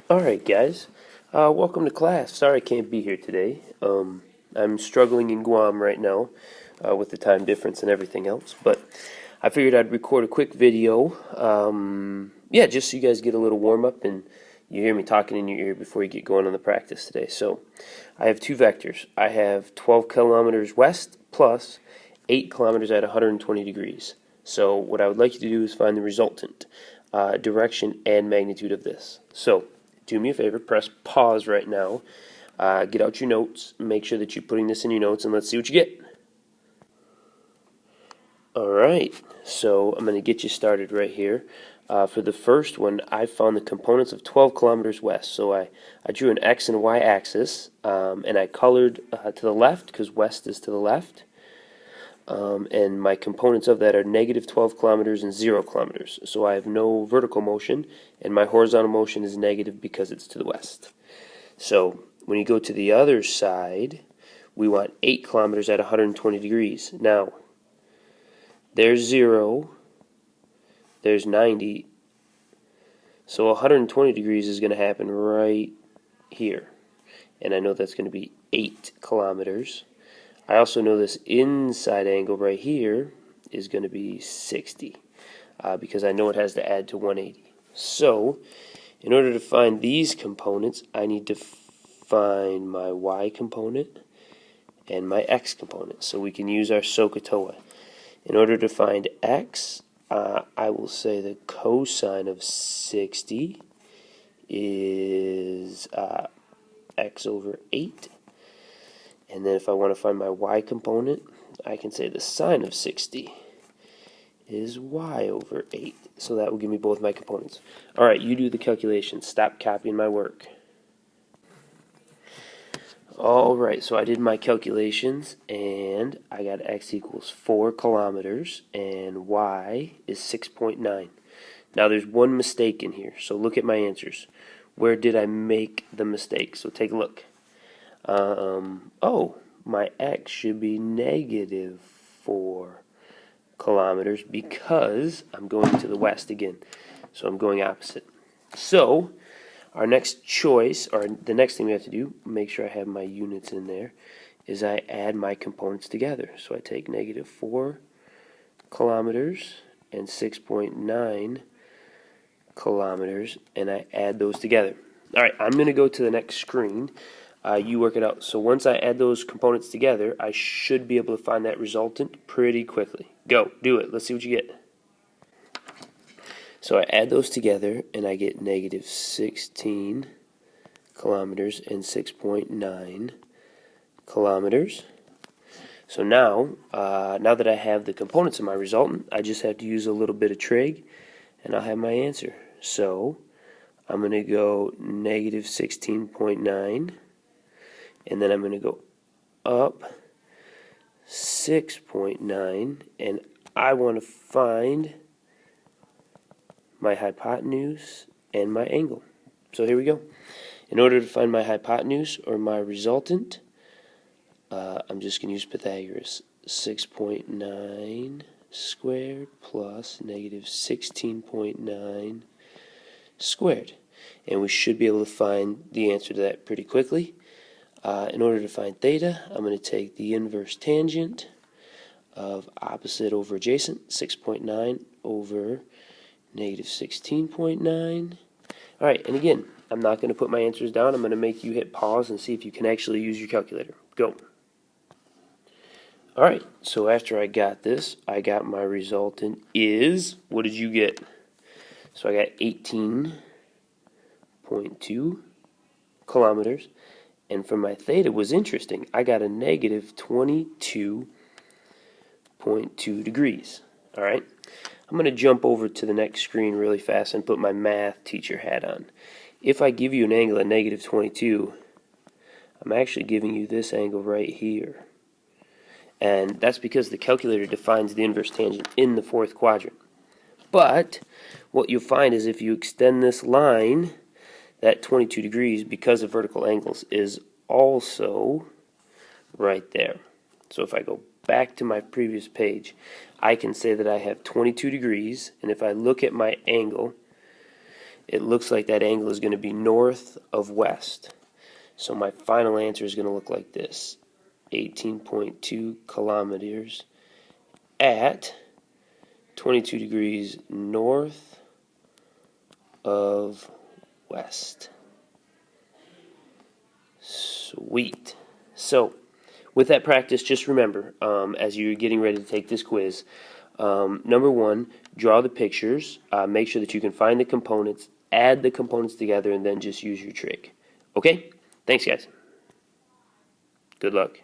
Alright guys, welcome to class. Sorry I can't be here today. I'm struggling in Guam right now with the time difference and everything else, but I figured I'd record a quick video, yeah, just so you guys get a little warm up and you hear me talking in your ear before you get going on the practice today. So, I have two vectors. I have 12 kilometers west plus 8 kilometers at 120 degrees. So what I would like you to do is find the resultant direction and magnitude of this. So, do me a favor, press pause right now, get out your notes, make sure that you're putting this in your notes, and let's see what you get. Alright, so I'm going to get you started right here. For the first one, I found the components of 12 kilometers west. So I drew an X and Y axis, and I colored to the left because west is to the left. And my components of that are negative 12 kilometers and 0 kilometers. So I have no vertical motion, and my horizontal motion is negative because it's to the west. So when you go to the other side, we want 8 kilometers at 120 degrees. Now, there's 0, there's 90, so 120 degrees is going to happen right here. And I know that's going to be 8 kilometers. I also know this inside angle right here is going to be 60 because I know it has to add to 180. So, in order to find these components, I need to find my y component and my x component. So we can use our SOHCAHTOA. In order to find x, I will say the cosine of 60 is x over 8. And then if I want to find my y component, I can say the sine of 60 is y over 8. So that will give me both my components. Alright, you do the calculation. Stop copying my work. Alright, so I did my calculations, and I got x equals 4 kilometers, and y is 6.9. Now there's one mistake in here, so look at my answers. Where did I make the mistake? So take a look. Oh, my x should be negative 4 kilometers because I'm going to the west again. So I'm going opposite. So our next choice, or the next thing we have to do, make sure I have my units in there, is I add my components together. So I take negative 4 kilometers and 6.9 kilometers, and I add those together. Alright, I'm going to go to the next screen. You work it out. So once I add those components together, I should be able to find that resultant pretty quickly. Go, do it. Let's see what you get. So I add those together, and I get negative 16 kilometers and 6.9 kilometers. So now that I have the components of my resultant, I just have to use a little bit of trig, and I'll have my answer. So I'm going to go negative 16.9, and then I'm going to go up 6.9, and I want to find my hypotenuse and my angle. So here we go. In order to find my hypotenuse or my resultant, I'm just going to use Pythagoras. 6.9 squared plus negative 16.9 squared. And we should be able to find the answer to that pretty quickly. In order to find theta, I'm going to take the inverse tangent of opposite over adjacent, 6.9 over negative 16.9. Alright, and again, I'm not going to put my answers down. I'm going to make you hit pause and see if you can actually use your calculator. Go. Alright, so after I got this, I got my resultant is, what did you get? So I got 18.2 kilometers. And for my theta was interesting. I got a negative 22.2 degrees. Alright, I'm going to jump over to the next screen really fast and put my math teacher hat on. If I give you an angle at negative 22, I'm actually giving you this angle right here. And that's because the calculator defines the inverse tangent in the fourth quadrant. But what you'll find is if you extend this line, that 22 degrees, because of vertical angles, is also right there. So if I go back to my previous page, I can say that I have 22 degrees, and if I look at my angle, it looks like that angle is going to be north of west. So my final answer is going to look like this: 18.2 kilometers at 22 degrees north of west. Sweet. So, with that practice, just remember, as you're getting ready to take this quiz, number one, draw the pictures, make sure that you can find the components, add the components together, and then just use your trick. Okay? Thanks, guys. Good luck.